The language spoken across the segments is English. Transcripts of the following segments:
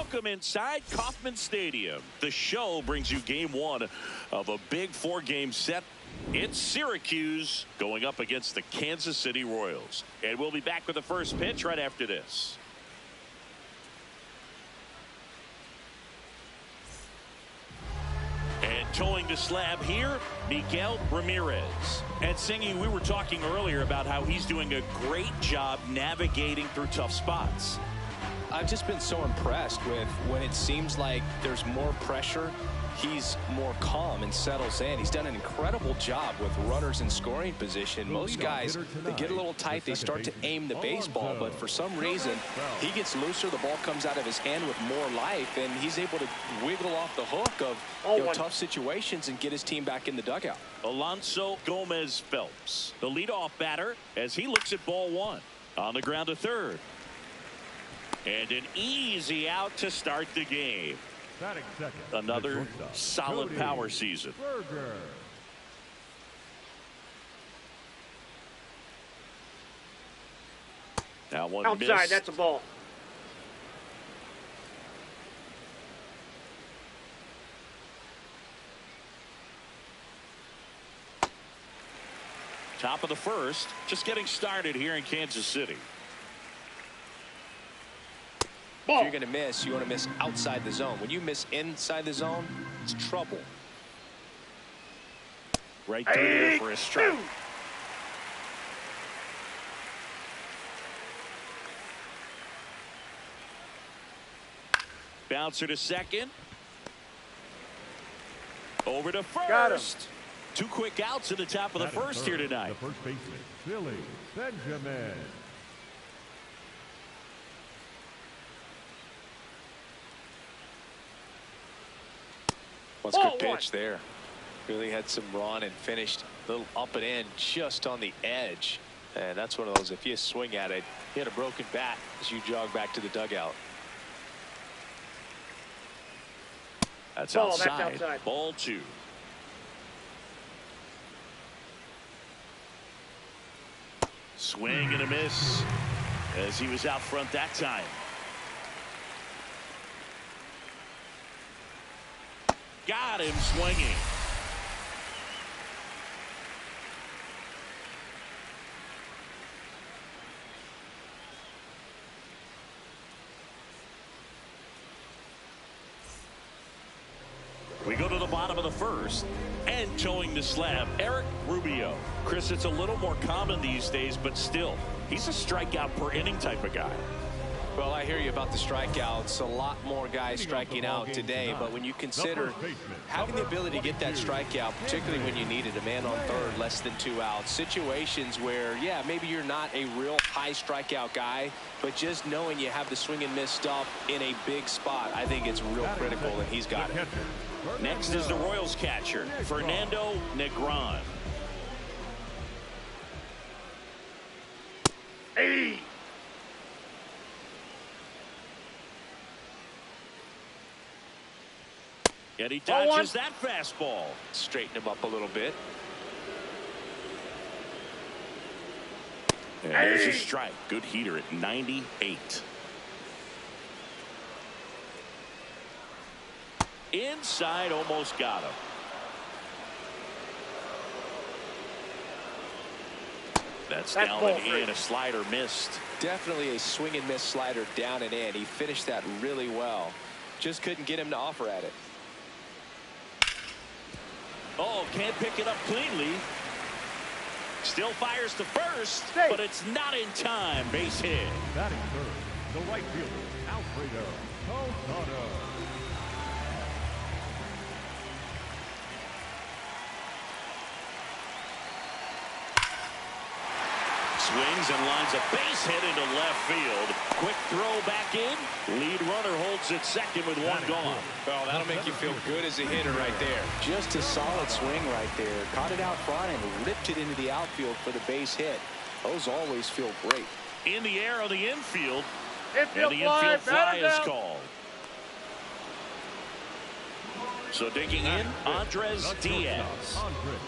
Welcome inside Kauffman Stadium. The show brings you game one of a big four-game set. It's Syracuse going up against the Kansas City Royals. And we'll be back with the first pitch right after this. And towing the slab here, Miguel Ramirez. And Singy, we were talking earlier about how he's doing a great job navigating through tough spots. I've just been so impressed with when it seems like there's more pressure, he's more calm and settles in. He's done an incredible job with runners in scoring position. Most guys, they get a little tight, they start to aim the baseball, but for some reason, he gets looser, the ball comes out of his hand with more life, and he's able to wiggle off the hook of tough situations and get his team back in the dugout. Alonso Gomez Phelps, the leadoff batter, as he looks at ball one. On the ground to third. And an easy out to start the game. Another solid power season. Now one outside, missed. that's a ball. Top of the first, just getting started here in Kansas City. If you're going to miss, you want to miss outside the zone. When you miss inside the zone, it's trouble. Right through there for a strike. Bouncer to second. Over to first. Got him. Two quick outs in the top of the first here tonight. The first baseman, Billy Benjamin. What's good pitch there. Really had some run and finished a little up and in just on the edge. And that's one of those, if you swing at it, you hit a broken bat as you jog back to the dugout. That's Ball, outside. that's outside. Ball two. Swing and a miss as he was out front that time. Got him swinging. We go to the bottom of the first, and towing the slab, Eric Rubio. Chris, it's a little more common these days, but still, he's a strikeout per inning type of guy. Well, I hear you about the strikeouts. A lot more guys striking out today, but when you consider having the ability to get that strikeout, particularly when you needed a man on third, less than 2 outs, situations where, yeah, maybe you're not a real high strikeout guy, but just knowing you have the swing and miss stuff in a big spot, I think it's real critical, and he's got it. Next is the Royals catcher, Fernando Negron. Hey! And he dodges that fastball. Straighten him up a little bit. And there's a strike. Good heater at 98. Inside, almost got him. That's down and in. A slider missed. Definitely a swing and miss slider down and in. He finished that really well. Just couldn't get him to offer at it. Oh, can't pick it up cleanly. Still fires to first, but it's not in time. Base hit. Batting third, the right fielder, Alfredo Colorado. Swings and lines a base hit into left field. Quick throw back in. Lead runner holds at second with one gone. Well, that'll make you feel good as a hitter right there. Just a solid swing right there. Caught it out front and ripped it into the outfield for the base hit. Those always feel great. In the air on the infield. Infield and the infield fly is down. called. So digging in, Andres Diaz. Andres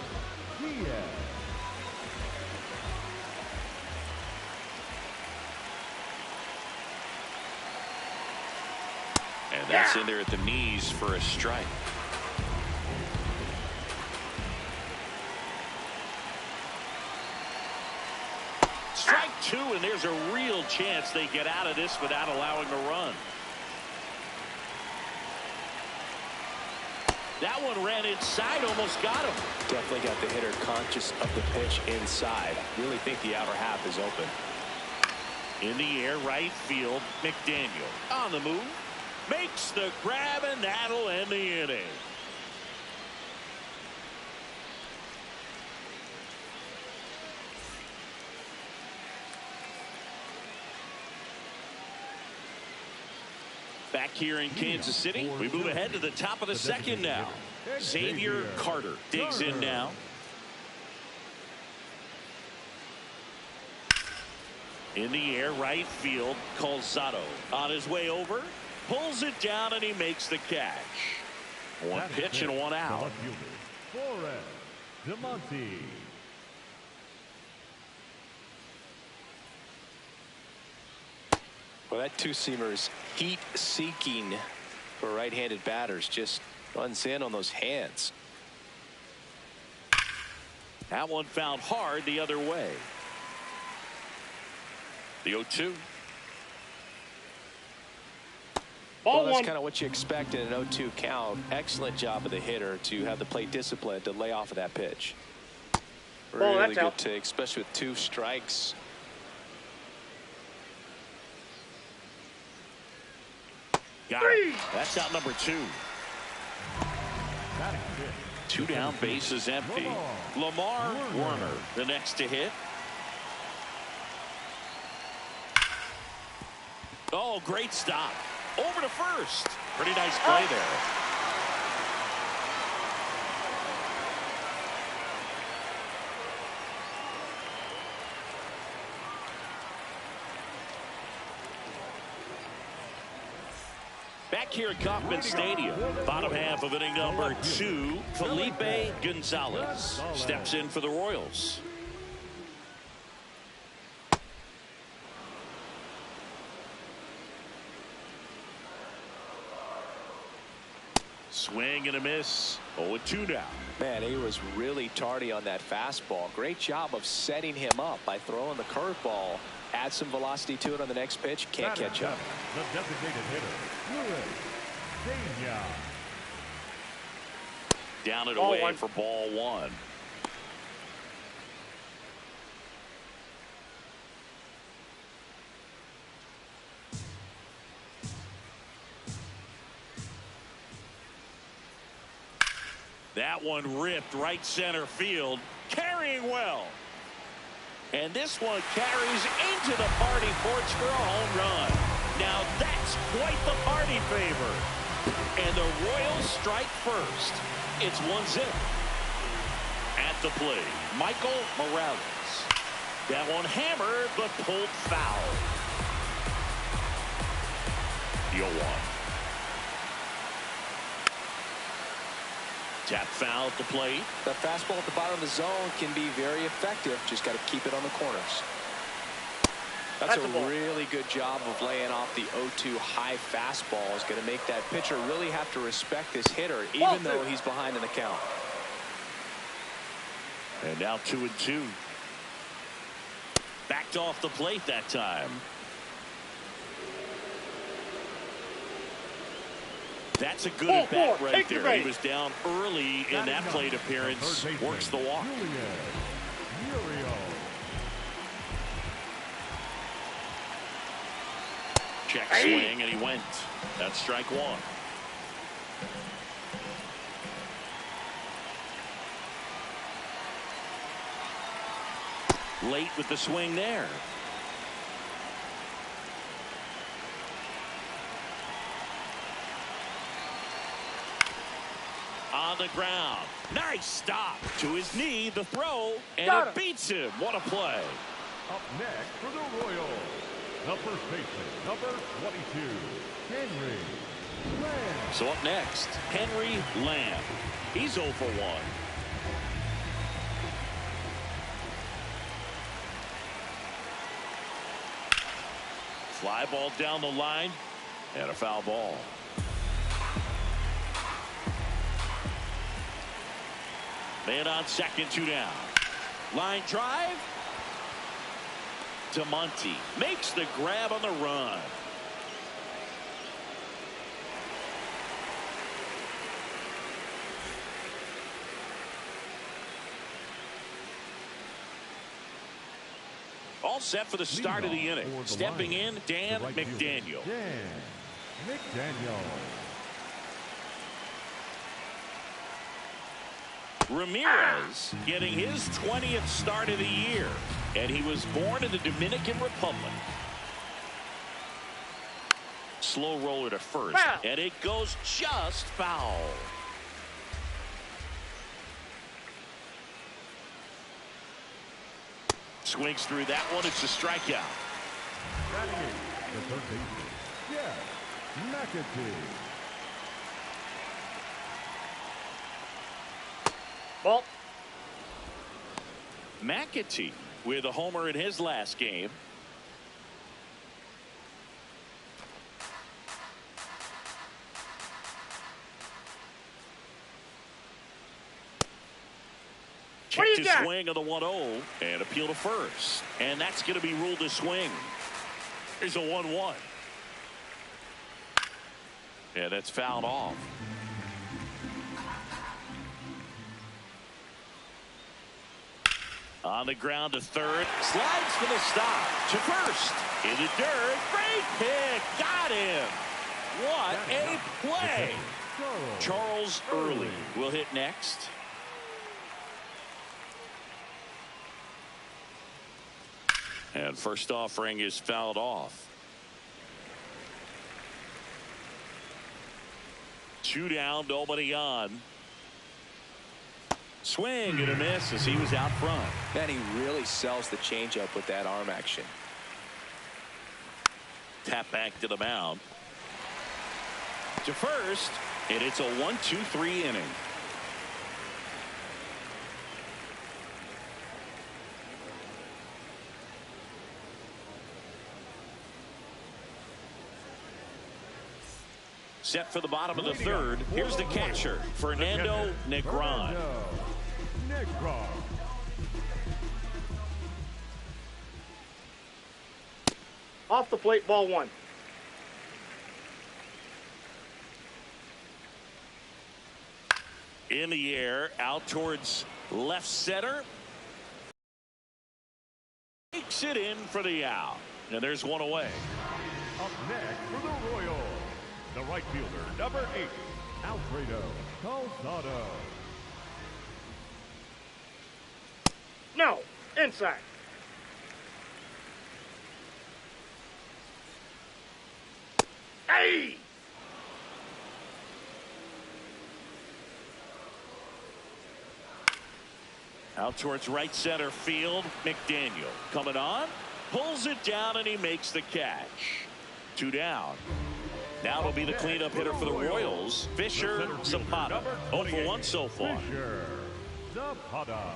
Diaz. And that's in there at the knees for a strike. Strike two, and there's a real chance they get out of this without allowing a run. That one ran inside, almost got him. Definitely got the hitter conscious of the pitch inside. Really think the outer half is open. In the air, right field, McDaniel on the move. Makes the grab, and that'll end the inning. Back here in Kansas City, we move ahead to the top of the second now. Xavier Carter digs in now. In the air, right field, Calzado on his way over. Pulls it down, and he makes the catch. One pitch and one out. Well, that two-seamer is heat-seeking for right-handed batters. Just runs in on those hands. That one found hard the other way. The 0-2. Well, that's kind of what you expect in an 0-2 count. Excellent job of the hitter to have the plate discipline to lay off of that pitch. Really good take, especially with two strikes. Got it. That's out number two. Two down, bases empty. Lamar Warner, the next to hit. Oh, great stop. Over to first. Pretty nice play there. Back here at Kauffman Stadium, bottom half of inning number 2, Felipe Gonzalez steps in for the Royals. Swing and a miss. 0-2 now. Man, he was really tardy on that fastball. Great job of setting him up by throwing the curveball. Add some velocity to it on the next pitch. Can't catch up. The designated hitter, Down and away for ball one. That one ripped right center field, carrying well. And this one carries into the party porch for a home run. Now that's quite the party favor. And the Royals strike first. It's 1-0. At the plate, Michael Morales. That one hammered but pulled foul. The 0-1. Tap foul at the plate. The fastball at the bottom of the zone can be very effective. Just got to keep it on the corners. That's a really good job of laying off the 0-2 high fastball. Is going to make that pitcher really have to respect this hitter, even though he's behind in the count. And now 2-2. Backed off the plate that time. That's a good at bat right there. He was down early in that plate appearance. Works the walk. Check swing, and he went. That's strike one. Late with the swing there. On the ground. Nice stop. To his knee, the throw, and it beats him. What a play. Up next for the Royals, the first baseman, number 22, Henry Lamb. So up next, Henry Lamb. He's 0 for 1. Fly ball down the line, and a foul ball. Man on second, 2 down. Line drive. DeMonte makes the grab on the run. All set for the start of the inning. Stepping in, Dan McDaniel. Dan McDaniel. Ramirez getting his 20th start of the year, and he was born in the Dominican Republic. Slow roller to first, and it goes just foul. Swings through that one. It's a strikeout. Batting in, the third baseman, Jeff McAtee. Ball. McAtee with a homer in his last game. Check to swing on the 1-0 and appeal to first. And that's going to be ruled a swing. Here's a 1-1. Yeah, that's fouled off. On the ground to third. Slides for the stop. To first. In the dirt. Great pick. Got him. What a play. Charles Early will hit next. And first offering is fouled off. 2 down, nobody on. Swing and a miss as he was out front. And he really sells the changeup with that arm action. Tap back to the mound. To first, and it's a 1-2-3 inning. Set for the bottom of the third. Here's the catcher, Fernando Negron. Off the plate, ball 1. In the air, out towards left center. Takes it in for the out. And there's one away. Up next for the Royals, the right fielder, number 8, Alfredo Calzado. No, inside. Hey! Out towards right center field. McDaniel coming on. Pulls it down and he makes the catch. 2 down. Now it'll be the cleanup hitter for the Royals, Fisher Zapata. 0 for 1 so far. Fisher Zapata.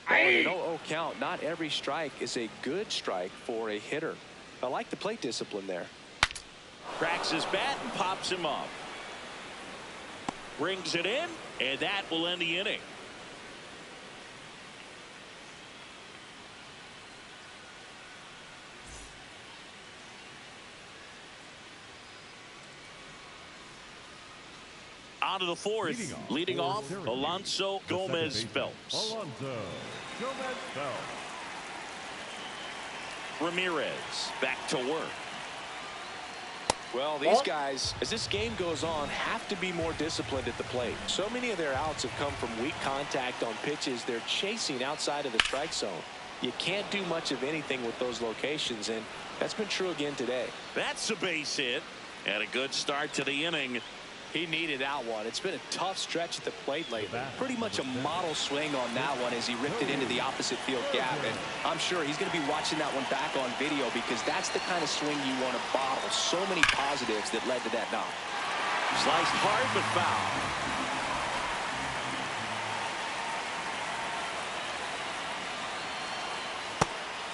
An 0-0 count. Not every strike is a good strike for a hitter. I like the plate discipline there. Cracks his bat and pops him up. Brings it in, and that will end the inning. On to the fourth. Leading off Alonso Gomez Phelps. Alonso Gomez Phelps. Ramirez back to work. Well, these guys, as this game goes on, have to be more disciplined at the plate. So many of their outs have come from weak contact on pitches they're chasing outside of the strike zone. You can't do much of anything with those locations, and that's been true again today. That's a base hit, and a good start to the inning. He needed that one. It's been a tough stretch at the plate lately. Pretty much a model swing on that one as he ripped it into the opposite field gap. And I'm sure he's going to be watching that one back on video because that's the kind of swing you want to bottle. So many positives that led to that knock. Sliced hard but foul.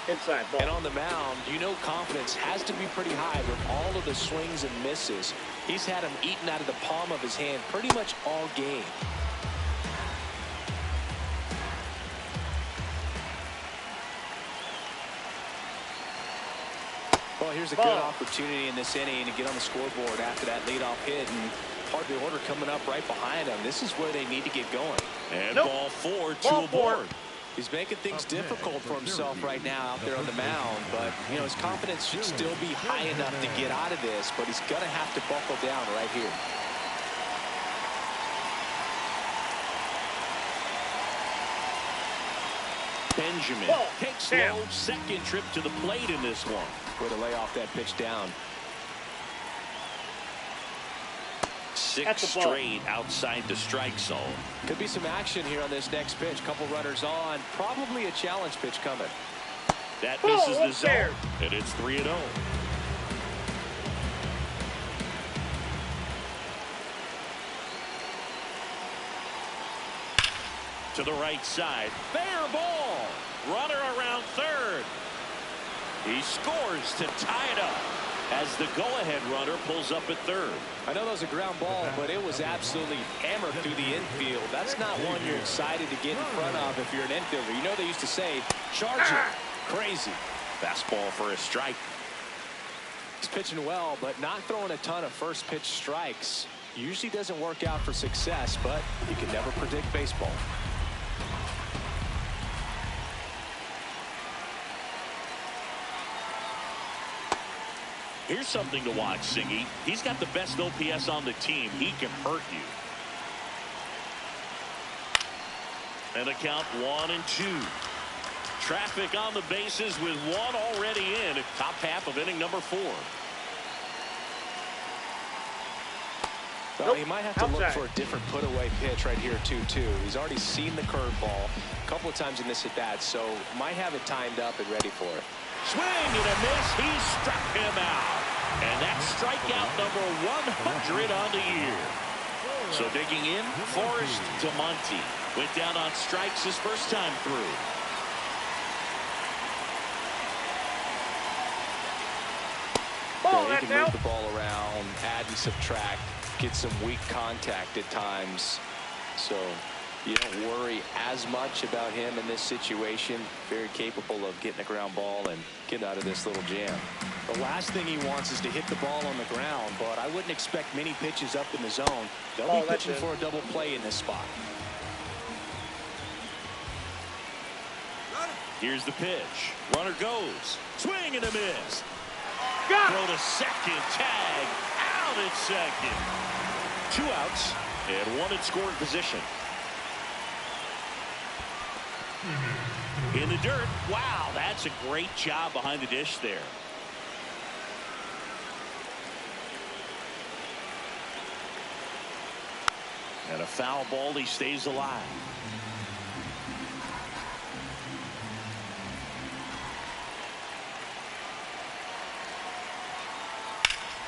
Inside ball. And on the mound, you know confidence has to be pretty high with all of the swings and misses. He's had them eaten out of the palm of his hand pretty much all game. Well, here's a good opportunity in this inning to get on the scoreboard after that leadoff hit, and part of the order coming up right behind them. This is where they need to get going. And ball four, two aboard. He's making things difficult for himself right now out there on the mound, but you know his confidence should still be high enough to get out of this, but he's going to have to buckle down right here. Benjamin takes slow second trip to the plate in this one. Way to lay off that pitch down. 6 straight outside the strike zone. Could be some action here on this next pitch. Couple runners on. Probably a challenge pitch coming. That misses the zone, and it's 3-0. To the right side. Fair ball. Runner around third. He scores to tie it up as the go-ahead runner pulls up at third. I know that was a ground ball, but it was absolutely hammered through the infield. That's not one you're excited to get in front of if you're an infielder. You know they used to say, charge it. Crazy. Fastball for a strike. He's pitching well, but not throwing a ton of first pitch strikes. Usually doesn't work out for success, but you can never predict baseball. Here's something to watch, Singy. He's got the best OPS on the team. He can hurt you. And the count 1-2. Traffic on the bases with one already in. Top half of inning number 4. Well, he might have to look for a different put-away pitch right here, 2-2. He's already seen the curveball a couple of times in this at-bat, so might have it timed up and ready for it. Swing and a miss. He struck him out. And that's strikeout number 100 on the year. So digging in, Forrest DeMonte went down on strikes his first time through. He can move the ball around, add and subtract, get some weak contact at times. So you don't worry as much about him in this situation. Very capable of getting a ground ball and getting out of this little jam. The last thing he wants is to hit the ball on the ground, but I wouldn't expect many pitches up in the zone. They'll be pitching for a double play in this spot. Here's the pitch. Runner goes. Swing and a miss. Got Throw to second. Tag. Out at second. 2 outs and 1 in scoring position. In the dirt. Wow, that's a great job behind the dish there. And a foul ball. He stays alive.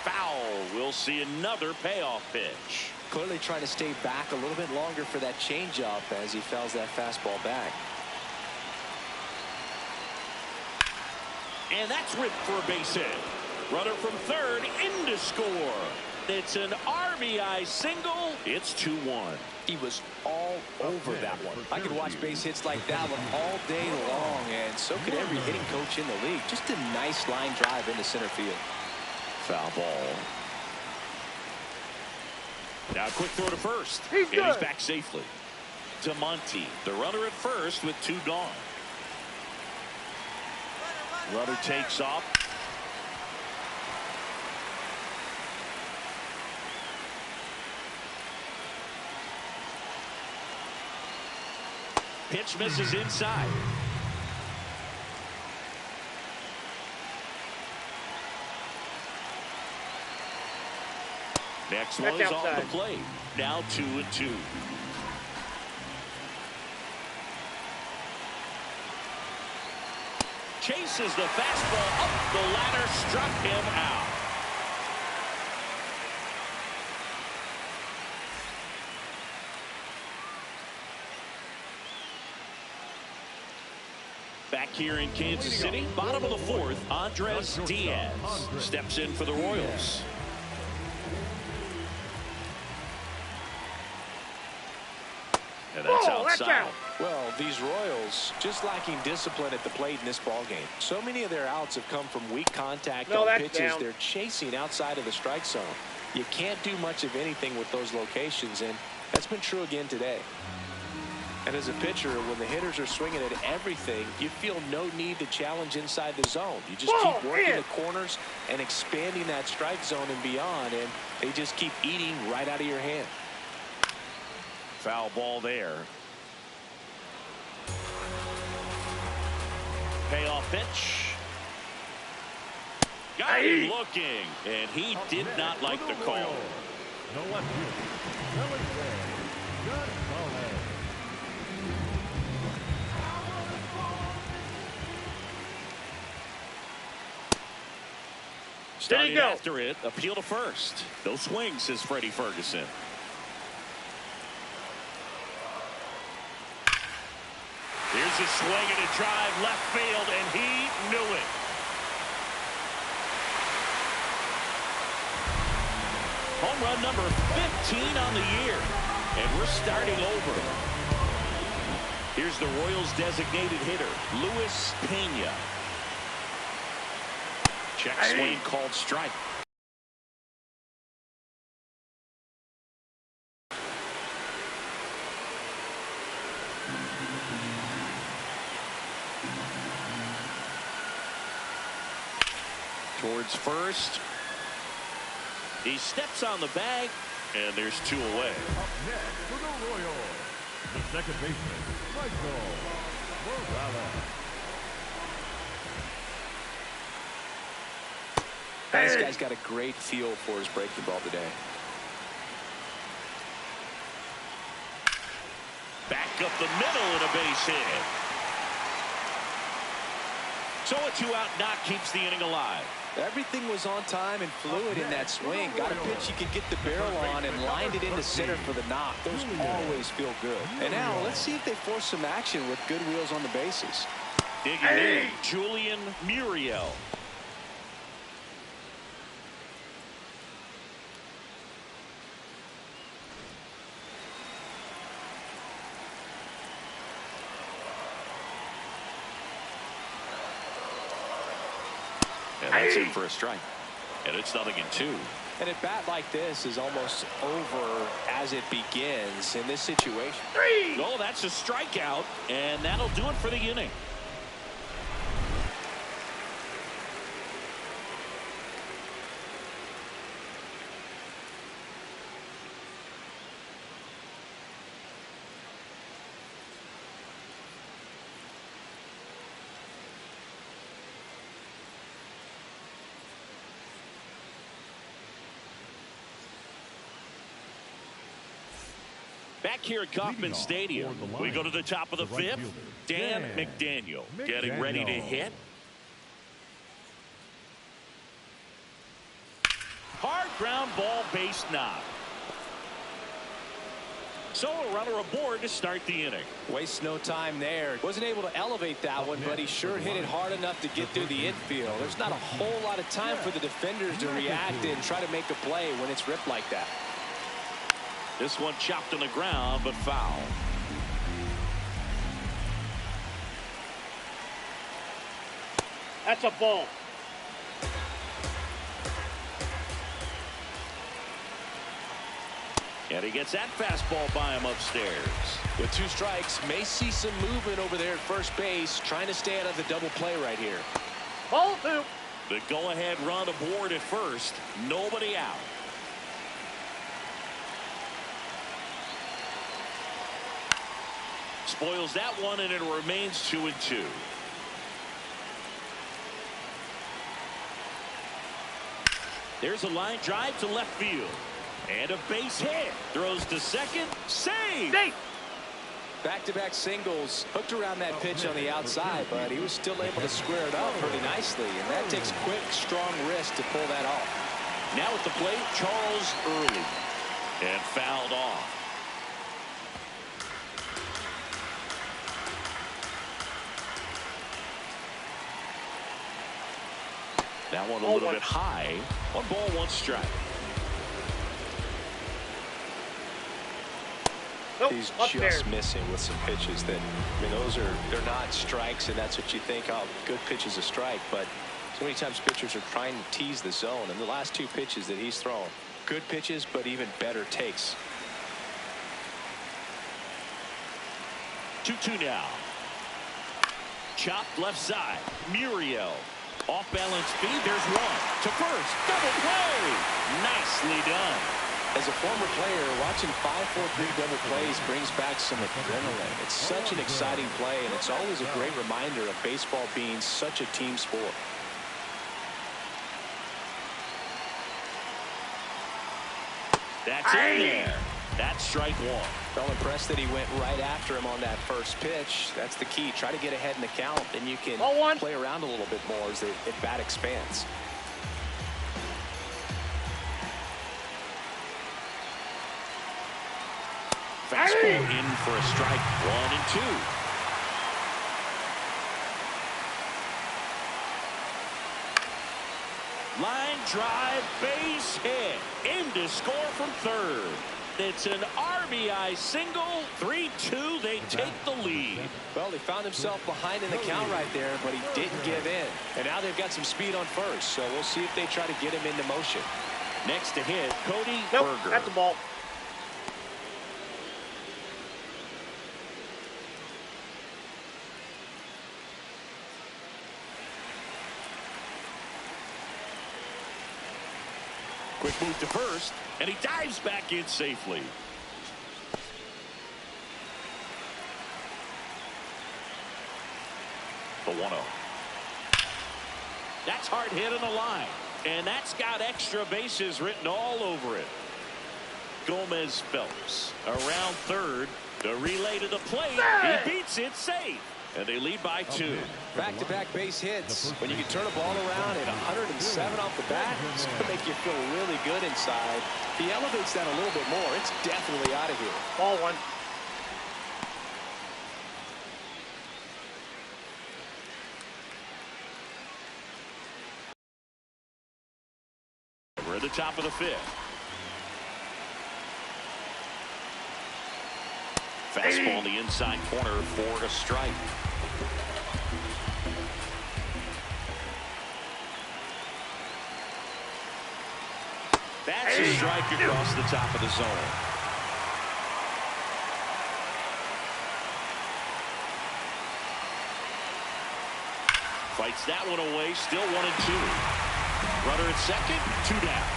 Foul. We'll see another payoff pitch. Clearly trying to stay back a little bit longer for that changeup as he fouls that fastball back. And that's ripped for a base hit. Runner from third in to score. It's an RBI single. It's 2-1. He was all over that one. I could watch base hits like that one all day long, and so could every hitting coach in the league. Just a nice line drive into center field. Foul ball. Now a quick throw to first. He's back safely. DeMonte, the runner at first with 2 gone. Runner takes off. Pitch misses inside. Next one is off the plate. Now 2-2. Chases the fastball up the ladder, struck him out. Back here in Kansas City, bottom of the fourth, Andres Diaz steps in for the Royals. And that's outside. Well, these Royals just lacking discipline at the plate in this ballgame. So many of their outs have come from weak contact on pitches they're chasing outside of the strike zone. You can't do much of anything with those locations, and that's been true again today. And as a pitcher, when the hitters are swinging at everything, you feel no need to challenge inside the zone. You just keep working the corners and expanding that strike zone and beyond, and they just keep eating right out of your hand. Foul ball there. Payoff pitch. Got him looking, and he did not like the call. No left field. Starting after it, appeal to first. No swing, says Freddie Ferguson. Here's a swing and a drive left field, and he knew it. Home run number 15 on the year, and we're starting over. Here's the Royals' designated hitter, Luis Pena. Check swing called strike. Towards first. He steps on the bag, and there's 2 away. Up next for the Royals, the second baseman, Michael Morales. This guy's got a great feel for his breaking ball today. Back up the middle and a base hit. So a 2-out knock keeps the inning alive. Everything was on time and fluid in that swing. Got a pitch you could get the barrel on and lined it into center for the knock. Those always feel good. And now let's see if they force some action with good wheels on the bases. Digging in, Julian Muriel. And that's in for a strike. And it's 0-2. And a bat like this is almost over as it begins in this situation. Oh, that's a strikeout, and that'll do it for the inning. Back here at Kauffman Stadium, we go to the top of the fifth. Dan McDaniel getting ready to hit. Hard ground ball, base knock. So a runner aboard to start the inning. Wastes no time there. Wasn't able to elevate that one, but he sure hit it hard enough to get through the infield. There's not a whole lot of time for the defenders to react and try to make a play when it's ripped like that. This one chopped on the ground, but foul. That's a ball. And he gets that fastball by him upstairs. With 2 strikes, may see some movement over there at first base, trying to stay out of the double play right here. Ball 2. The go-ahead run aboard at first. Nobody out. Spoils that one, and it remains 2-2. There's a line drive to left field. And a base hit. Throws to second. Save! Back-to-back singles hooked around that pitch on the outside, but he was still able to square it up pretty nicely. And that takes quick, strong wrist to pull that off. Now at the plate, Charles Early. And fouled off. That one a little bit high. 1 ball, 1 strike. He's just missing with some pitches that, I mean, they're not strikes, and that's what you think, oh, good pitch is a strike. But so many times pitchers are trying to tease the zone, and the last 2 pitches that he's thrown, good pitches, but even better takes. 2-2 now. Chopped left side. Muriel. Off balance feed. There's 1 to first. Double play. Nicely done. As a former player, watching 5-4-3 double plays brings back some adrenaline. It's such an exciting play, and it's always a great reminder of baseball being such a team sport. That's in there. That's strike 1. Felt impressed that he went right after him on that first pitch. That's the key. Try to get ahead in the count, and you can play around a little bit more as the at-bat expands. Fastball in for a strike. 1 and 2. Line drive, base hit. In to score from third. It's an RBI single. 3-2. They take the lead. Well, he found himself behind in the count right there, but he didn't give in. And now they've got some speed on first, so we'll see if they try to get him into motion. Next to hit, Cody Berger. That's a ball. Quick move to first, and he dives back in safely. The 1-0. That's hard hit on the line, and that's got extra bases written all over it. Gomez Phelps around third. The relay to the plate. He beats it safe. And they lead by 2. Back-to-back base hits. When you can turn a ball around at 107 off the bat, it's going to make you feel really good inside. He elevates that a little bit more. It's definitely out of here. Ball 1. We're at the top of the 5th. Fastball in the inside corner for a strike. That's a strike across the top of the zone. Fights that one away. Still 1 and 2. Runner at second. 2 down.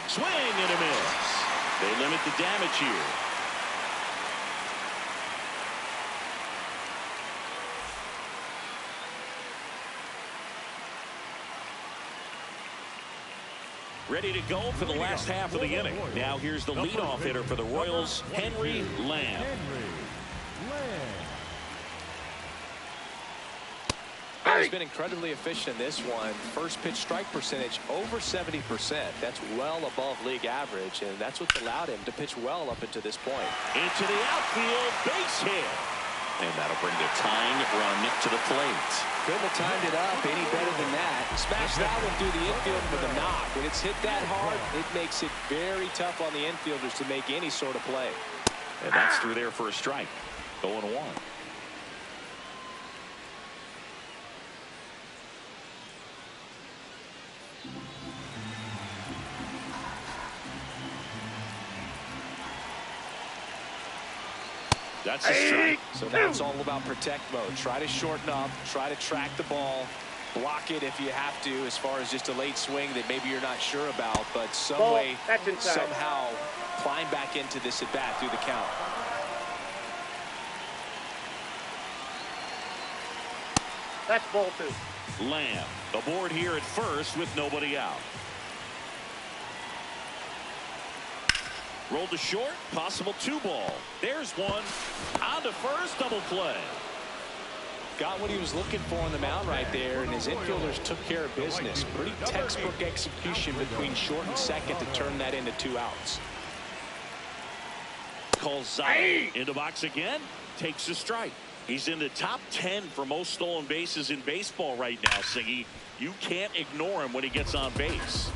Swing and a miss. They limit the damage here. Ready to go for the last half of the inning. Now here's the leadoff hitter for the Royals, Henry Lamb. He's been incredibly efficient in this one. First pitch strike percentage over 70%. That's well above league average, and that's what's allowed him to pitch well up until this point. Into the outfield, base hit. And that'll bring the tying run to the plate. Couldn't have timed it up any better than that. Smashed that one through the infield with a knock. When it's hit that hard, it makes it very tough on the infielders to make any sort of play. And that's through there for a strike. 0-1. That's a strike. So now it's all about protect mode. Try to shorten up, try to track the ball, block it if you have to, as far as just a late swing that maybe you're not sure about, but somehow climb back into this at bat through the count. That's ball 2. Lamb aboard here at first with nobody out. Rolled to short, possible 2-ball. There's one. On to first, double play. Got what he was looking for on the mound right there, and his infielders took care of business. Pretty textbook execution between short and second to turn that into 2 outs. Calls Zotto into box again. Takes a strike. He's in the top 10 for most stolen bases in baseball right now, Siggy. You can't ignore him when he gets on base.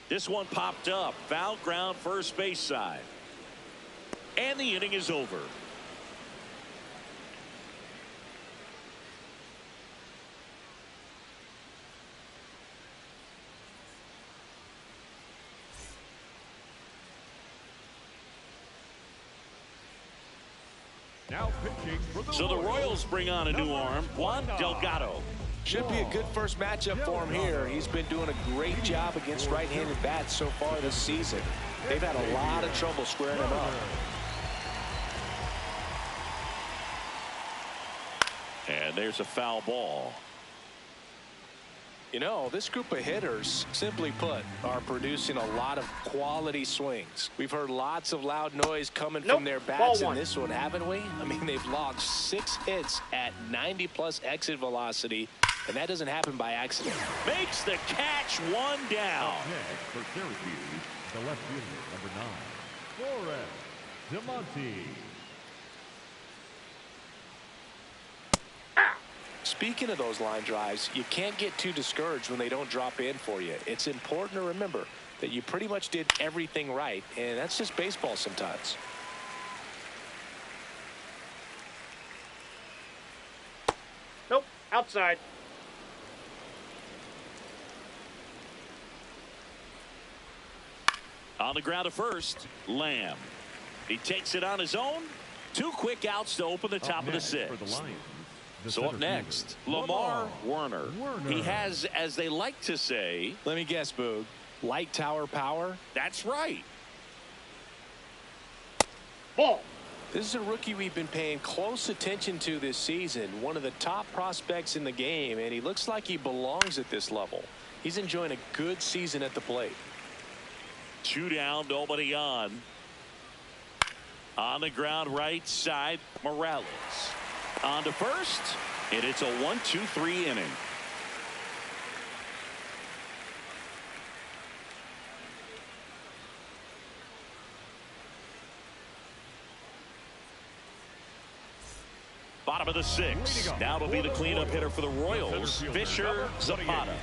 This one popped up. Foul ground, first base side. And the inning is over. Now pitching for the So the Royals bring on a new arm, Juan Delgado. Should be a good first matchup for him here. He's been doing a great job against right-handed bats so far this season. They've had a lot of trouble squaring him up. And there's a foul ball. You know, this group of hitters, simply put, are producing a lot of quality swings. We've heard lots of loud noise coming from their bats in this one, haven't we? I mean, they've logged 6 hits at 90-plus exit velocity, and that doesn't happen by accident. Makes the catch, one down. Next for Syracuse, the left fielder, number 9, Flores DeMonte. Speaking of those line drives, you can't get too discouraged when they don't drop in for you. It's important to remember that you pretty much did everything right, and that's just baseball sometimes. Nope, outside. On the ground to first, Lamb. He takes it on his own. 2 quick outs to open the top of the 6th. So up next, Lamar Werner. He has, as they like to say, let me guess, Boog, light tower power? That's right. Ball. This is a rookie we've been paying close attention to this season. One of the top prospects in the game, and he looks like he belongs at this level. He's enjoying a good season at the plate. 2 down, nobody on. On the ground, right side, Morales. On to first, and it's a 1-2-3 inning. Bottom of the 6th. Now it'll be the cleanup hitter for the Royals, Fisher Zapata.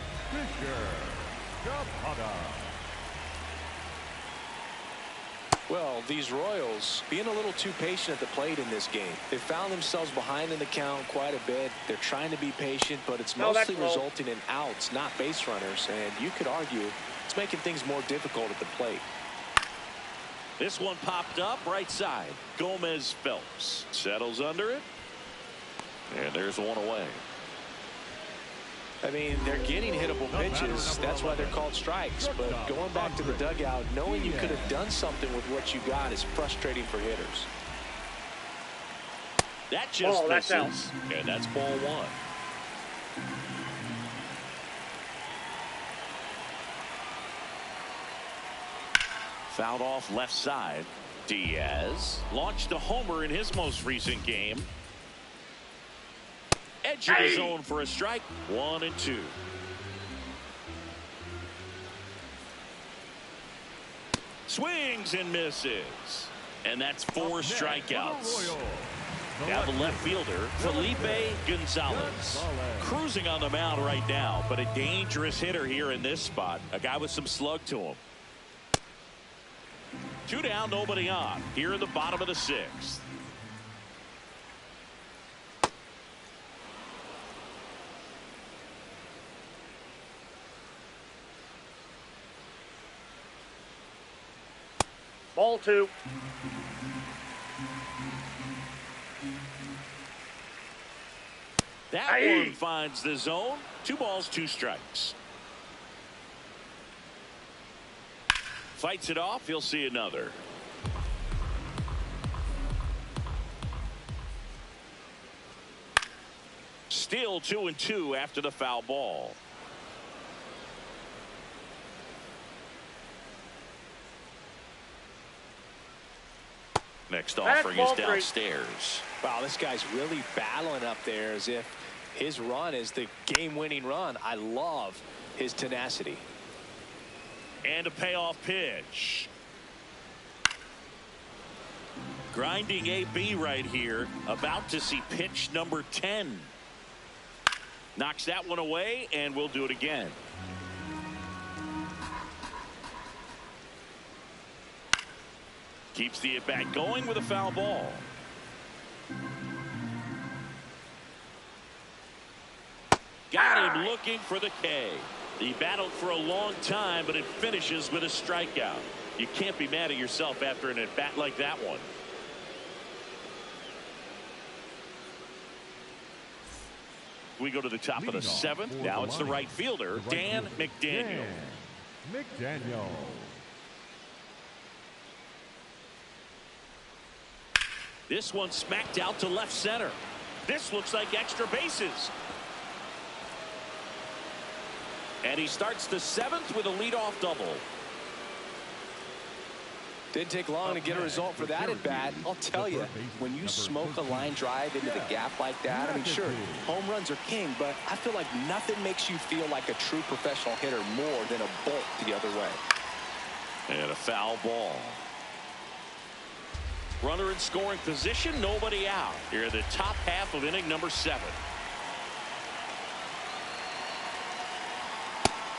Well, these Royals being a little too patient at the plate in this game. They found themselves behind in the count quite a bit. They're trying to be patient, but it's mostly resulting in outs, not base runners. And you could argue it's making things more difficult at the plate. This one popped up right side. Gomez Phelps settles under it. And there's one away. I mean, they're getting hittable pitches. That's why they're called strikes. But going back to the dugout, knowing you could have done something with what you got is frustrating for hitters. That just misses. And that's ball 1. Fouled off left side. Diaz launched a homer in his most recent game. Edge of the zone for a strike. 1-2. Swings and misses. And that's 4 strikeouts. Now the left fielder, Felipe Gonzalez. Cruising on the mound right now, but a dangerous hitter here in this spot. A guy with some slug to him. 2 down, nobody on. Here in the bottom of the 6th. Ball 2. That one finds the zone. 2 balls, 2 strikes. Fights it off. He'll see another. Still 2-2 after the foul ball. Next offering is downstairs. Wow, this guy's really battling up there as if his run is the game-winning run. I love his tenacity. And a payoff pitch. Grinding AB right here. About to see pitch number 10. Knocks that one away, and we'll do it again. Keeps the at-bat going with a foul ball. Got him looking for the K. He battled for a long time, but it finishes with a strikeout. You can't be mad at yourself after an at-bat like that one. We go to the top of the 7th. Now it's the right fielder, Dan McDaniel. McDaniel. This one smacked out to left center. This looks like extra bases. And he starts the 7th with a leadoff double. Didn't take long to get a result for that at bat. I'll tell you, when you smoke a line drive into the gap like that, I mean, sure, home runs are king, but I feel like nothing makes you feel like a true professional hitter more than a bolt the other way. And a foul ball. Runner in scoring position, nobody out. Here in the top half of inning number 7.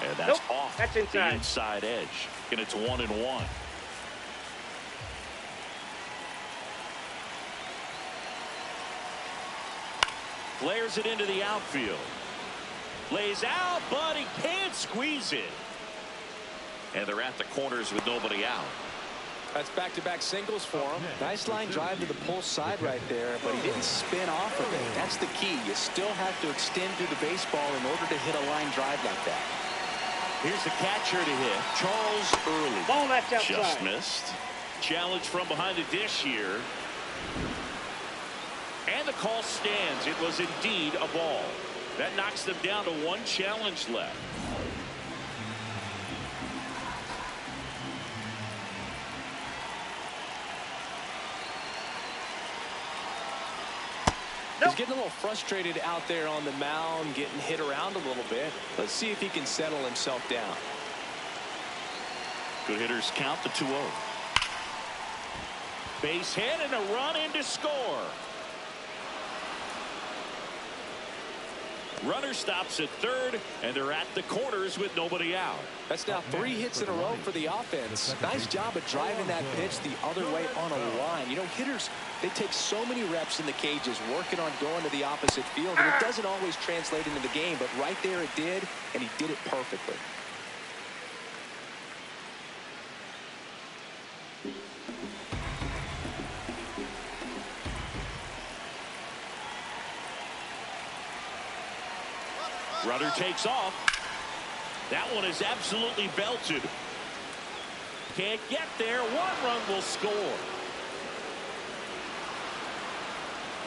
And that's off that's the inside edge. And it's 1-1. Flares it into the outfield. Lays out, but he can't squeeze it. And they're at the corners with nobody out. That's back-to-back singles for him. Nice line drive to the pull side right there, but he didn't spin off of it. That's the key. You still have to extend through the baseball in order to hit a line drive like that. Here's the catcher to hit, Charles Early. Ball that's outside. Just missed. Challenge from behind the dish here. And the call stands. It was indeed a ball. That knocks them down to 1 challenge left. He's getting a little frustrated out there on the mound, getting hit around a little bit. Let's see if he can settle himself down. Good hitters count the 2-0. Base hit and a run in to score. Runner stops at third, and they're at the corners with nobody out. That's now 3 hits in a row for the offense. Nice job of driving that pitch the other way on a line. You know, hitters, they take so many reps in the cages working on going to the opposite field, and it doesn't always translate into the game, but right there it did, and he did it perfectly. Runner takes off. That one is absolutely belted. Can't get there. 1 run will score.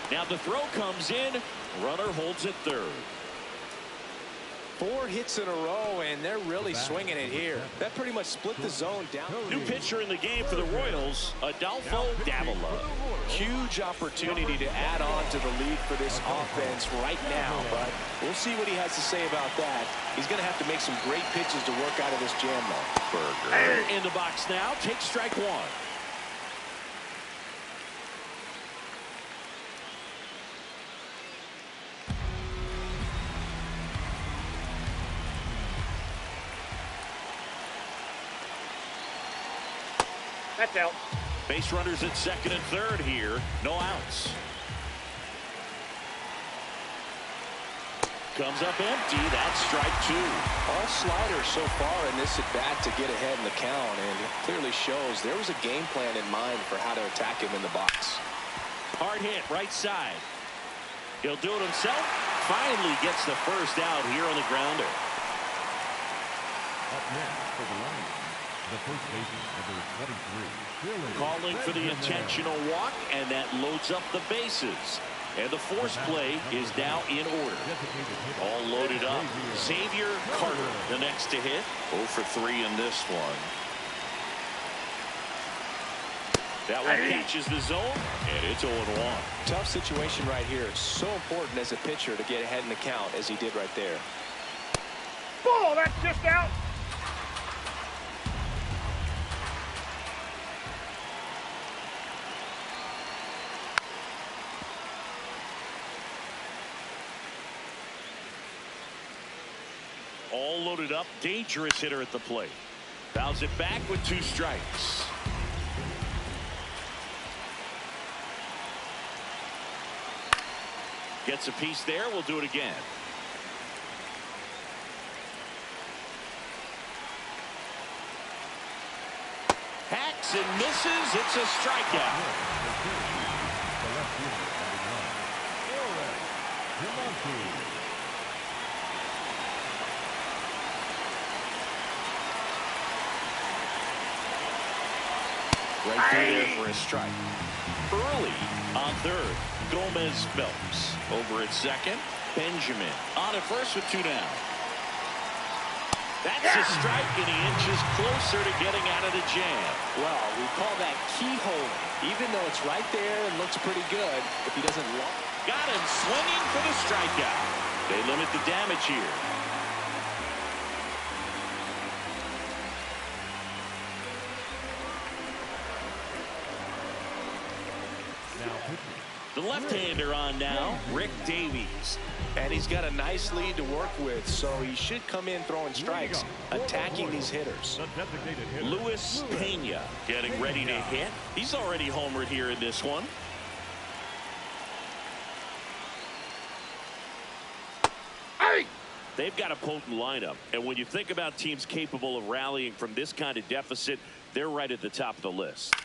Now the throw comes in. Runner holds at third. 4 hits in a row, and they're really swinging it here. That pretty much split the zone down. New pitcher in the game for the Royals, Adolfo Davila. Huge opportunity to add on to the lead for this offense right now, but we'll see what he has to say about that. He's going to have to make some great pitches to work out of this jam, though. Burger in the box now. Takes strike 1. That's out. Base runners at second and third here. No outs. Comes up empty. That's strike 2. All sliders so far in this at bat to get ahead in the count, and it clearly shows there was a game plan in mind for how to attack him in the box. Hard hit right side. He'll do it himself. Finally gets the first out here on the grounder. Up next for the Lions, the first baseman, number 23. Calling for the intentional walk, and that loads up the bases. And the force play is now in order. All loaded up. Xavier Carter, the next to hit. 0 for 3 in this one. That one catches the zone, and it's 0-1. Tough situation right here. It's so important as a pitcher to get ahead in the count as he did right there. Ball, that's just out. All loaded up. Dangerous hitter at the plate. Fouls it back with 2 strikes. Gets a piece there. We'll do it again. Hacks and misses. It's a strikeout. Right through there for a strike. Early on third. Gomez Phelps. Over at second. Benjamin on at first with 2 down. That's a strike, and he inches closer to getting out of the jam. Well, we call that keyhole. Even though it's right there and looks pretty good, if he doesn't look. Got him swinging for the strikeout. They limit the damage here. The left-hander on now, Rick Davies. And he's got a nice lead to work with, so he should come in throwing strikes, attacking these hitters. Luis Pena getting ready to hit. He's already homered here in this one. They've got a potent lineup, and when you think about teams capable of rallying from this kind of deficit, they're right at the top of the list.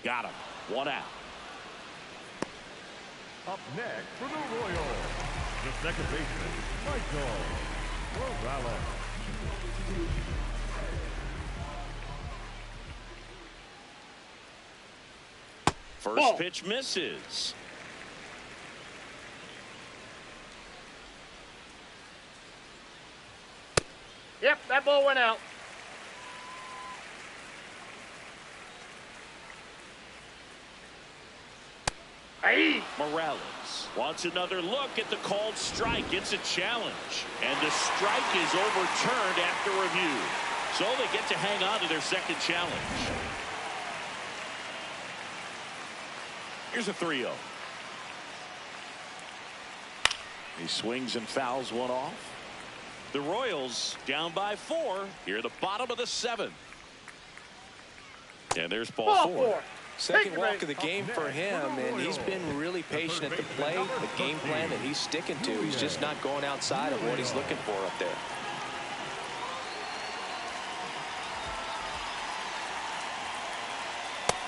Got him. 1 out. Up next for the Royals, the second baseman, Michael Morales. First pitch misses. Yep, that ball went out. Hey. Morales wants another look at the called strike. It's a challenge, and the strike is overturned after review. So they get to hang on to their second challenge. Here's a 3-0. He swings and fouls one off. The Royals down by 4 here at the bottom of the 7th. And there's ball 4. Second walk of the game for him, and he's been really patient at the plate. The game plan that he's sticking to, he's just not going outside of what he's looking for up there.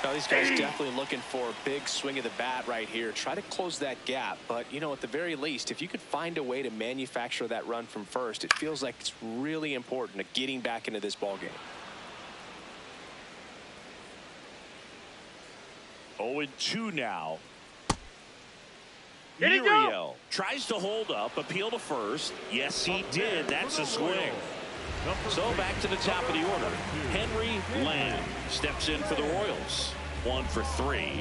Now, these guys definitely looking for a big swing of the bat right here. Try to close that gap, but, you know, at the very least, if you could find a way to manufacture that run from first, it feels like it's really important to getting back into this ball game. 0-2 now. Did he go? Muriel tries to hold up, appeal to first. Yes, he did. That's a swing. So back to the top of the order. Henry Lamb steps in for the Royals. 1 for 3.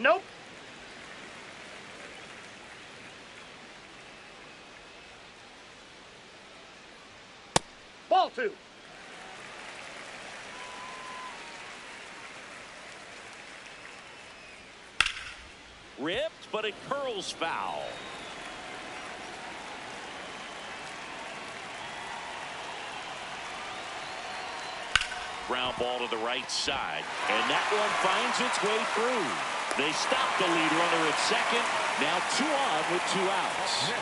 Nope. Ball 2. Ripped, but it curls foul. Ground ball to the right side, and that one finds its way through. They stop the lead runner at second. Now 2 on with 2 outs.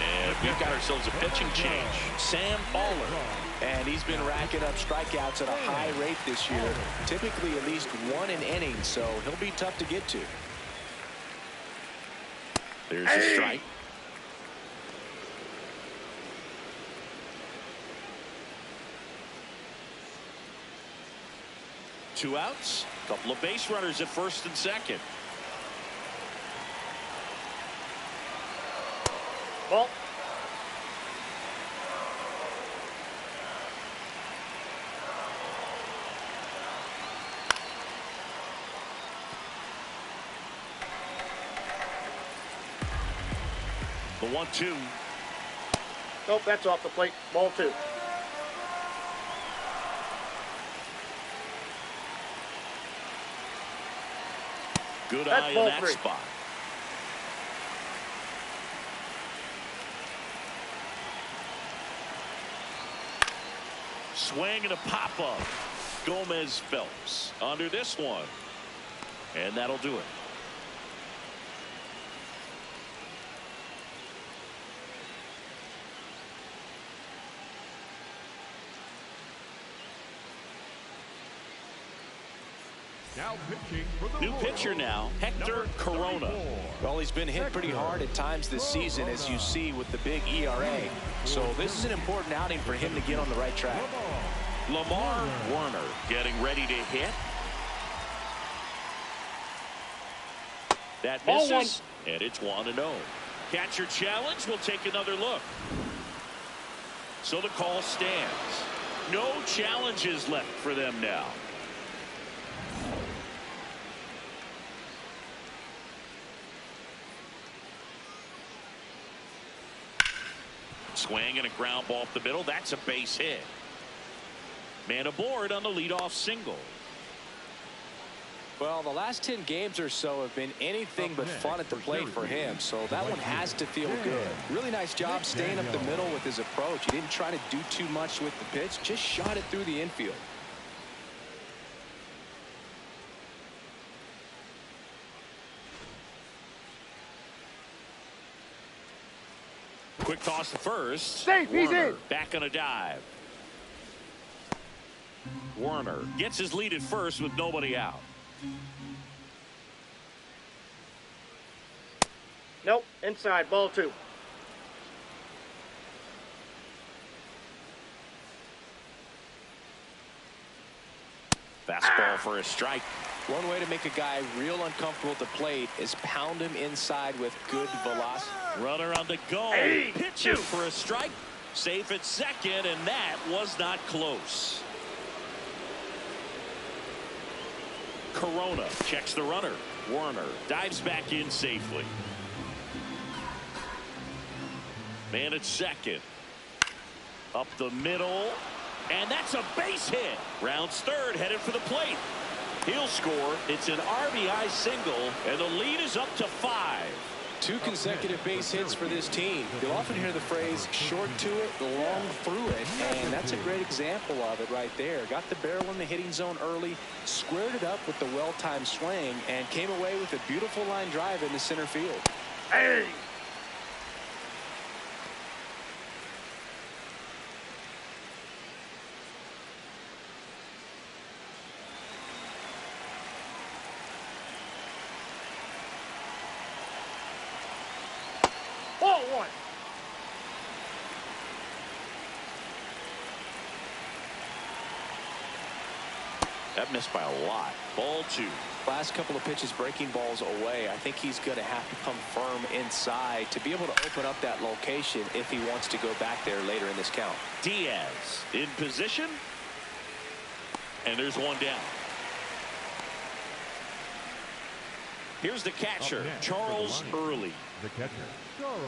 And we've got ourselves a pitching change. Sam Baller. And he's been racking up strikeouts at a high rate this year. Typically at least 1 an inning, so he'll be tough to get to. There's a strike. Two outs. Couple of base runners at first and second. Ball. The 1-2. Nope, that's off the plate. Ball 2. Good That's eye in ball that 3. spot. Swing and a pop-up. Gomez Phelps under this one. And that'll do it. Now pitching for the New Royals, pitcher now, Hector Corona. Well, he's been hit pretty hard at times this season, as you see with the big ERA. So this is an important outing for him to get on the right track. Lamar Warner getting ready to hit. That misses, and it's 1-0. Catcher challenge. Will take another look. So the call stands. No challenges left for them now. Swing and a ground ball up the middle. That's a base hit. Man aboard on the leadoff single. Well, the last 10 games or so have been anything but fun at the plate for him, so that one has to feel good. Really nice job staying up the middle with his approach. He didn't try to do too much with the pitch, just shot it through the infield. Quick toss to first. Safe, he's Warner in. back on a dive. Warner gets his lead at first with nobody out. Nope, inside. Ball 2. Fastball for a strike. One way to make a guy real uncomfortable at the plate is pound him inside with good velocity. Runner on the go. Hey, Pitching for a strike. Safe at second, and that was not close. Corona checks the runner. Warner dives back in safely. Man at second. Up the middle. And that's a base hit. Rounds third, headed for the plate. He'll score. It's an RBI single, and the lead is up to 5. 2 consecutive base hits for this team. You'll often hear the phrase short to it, long through it, and that's a great example of it right there. Got the barrel in the hitting zone early, squared it up with the well-timed swing, and came away with a beautiful line drive into center field. Hey! Ball 1. That missed by a lot. Ball 2. Last couple of pitches breaking balls away. I think he's going to have to come firm inside to be able to open up that location if he wants to go back there later in this count. Diaz in position. And there's one down. Here's the catcher, Charles Early. The catcher, Charles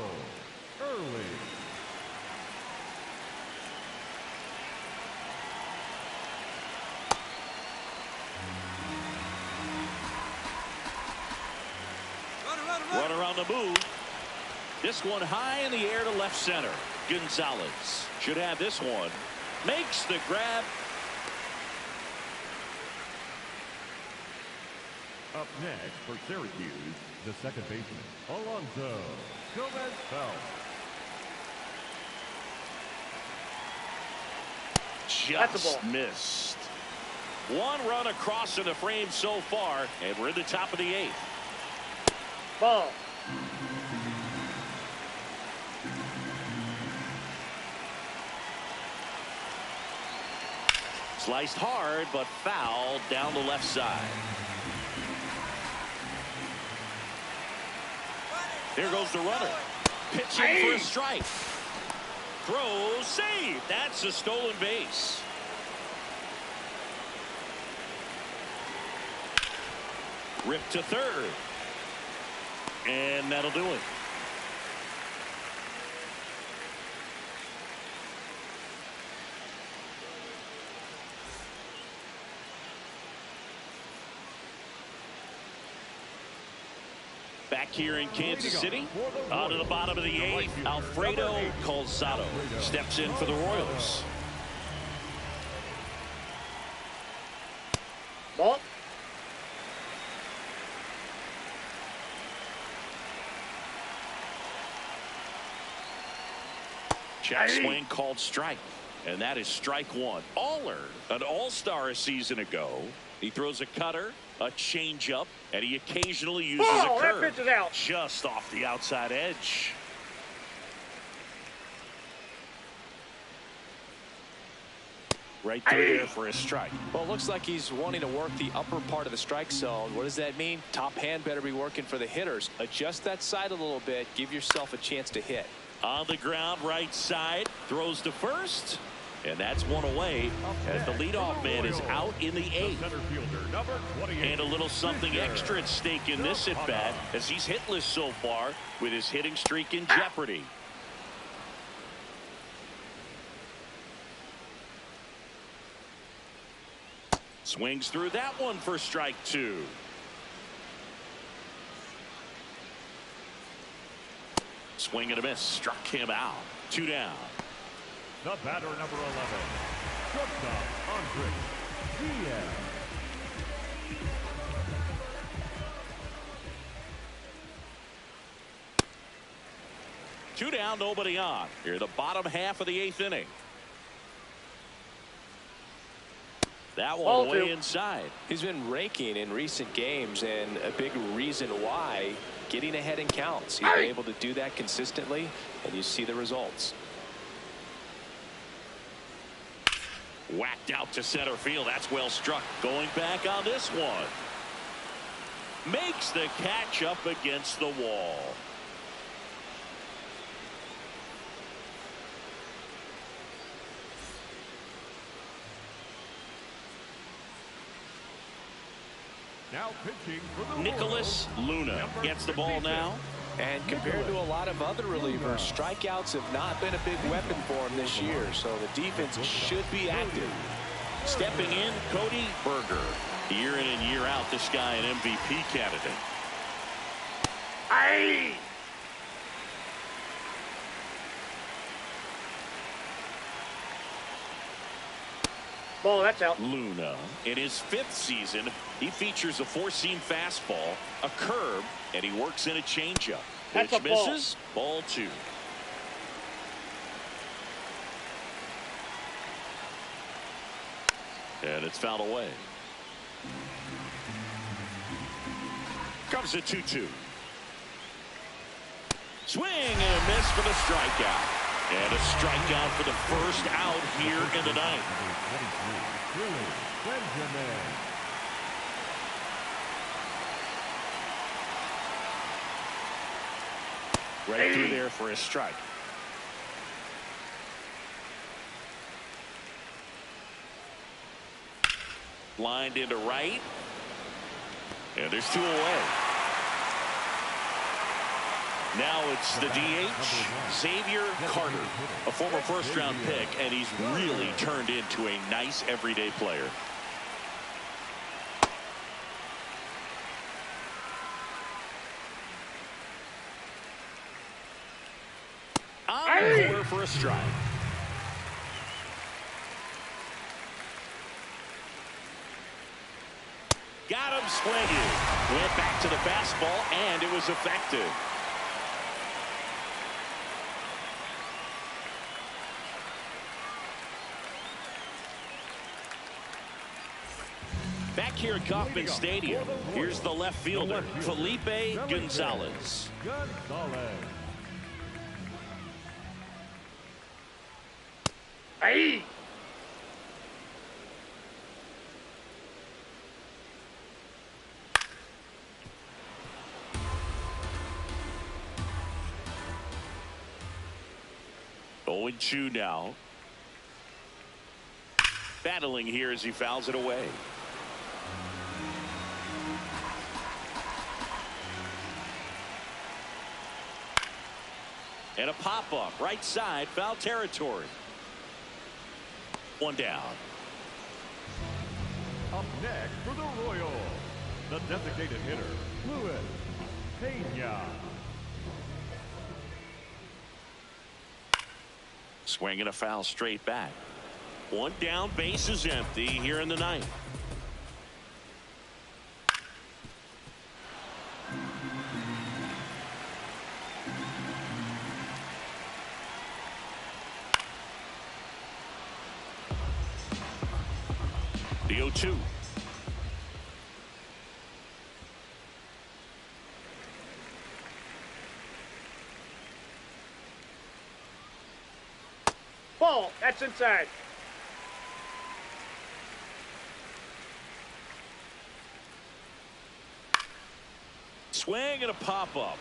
Early. Runner on the move. This one high in the air to left center. Gonzalez should have this one. Makes the grab. Up next for Syracuse, the second baseman, Alonso Gomez Phelps. Just missed. One run across in the frame so far, and we're in the top of the 8th. Ball. Sliced hard, but foul down the left side. Here goes the runner. Pitching for a strike. Throw, save. That's a stolen base. Ripped to third. And that'll do it. Back here in Kansas City, on to the bottom of the 8th, Alfredo Calzado steps in for the Royals. Ball. Check swing called strike. And that is strike 1. Aller, an all-star a season ago. He throws a cutter, a changeup, and he occasionally uses a curve. That pitch is out. Just off the outside edge. Right through there for a strike. Well, it looks like he's wanting to work the upper part of the strike zone. What does that mean? Top hand better be working for the hitters. Adjust that side a little bit. Give yourself a chance to hit. On the ground, right side, throws to first. And that's one away as the leadoff man is out in the 8th. And a little something extra at stake in this at-bat as he's hitless so far with his hitting streak in jeopardy. Swings through that one for strike 2. Swing and a miss. Struck him out. 2 down. The batter, number 11, shortstop Andres Diaz. Two down, nobody on. Here, the bottom half of the 8th inning. That one way inside. He's been raking in recent games, and a big reason why, getting ahead in counts. He's been able to do that consistently, and you see the results. Whacked out to center field. That's well struck. Going back on this one. Makes the catch up against the wall. Now pitching for the Nicholas Luna gets the ball now. And compared to a lot of other relievers, strikeouts have not been a big weapon for him this year, so the defense should be active. Stepping in, Cody Berger. Year in and year out, this guy an MVP candidate. Aye. Ball, that's out. Luna, in his 5th season, he features a 4-seam fastball, a curve, and he works in a changeup. That's which a ball. misses. Ball 2. And it's fouled away. Comes a 2-2. Swing and a miss for the strikeout. And a strikeout for the first out here in the 9th. Right through there for a strike. Lined into right. And there's 2 away. Now it's the DH, Xavier Carter, a former first-round pick, and he's really turned into a nice everyday player. On the corner for a strike. Got him swinging. Went back to the fastball, and it was effective. Back here at Kauffman Stadium, here's the left fielder, Felipe Gonzalez. Hey! Owen Chu now. Battling here as he fouls it away. And a pop-up right side, foul territory. 1 down. Up next for the Royals, the designated hitter, Luis Pena. Swing and a foul straight back. One down, base is empty here in the ninth. The 0-2. Ball. That's inside. Swing and a pop up.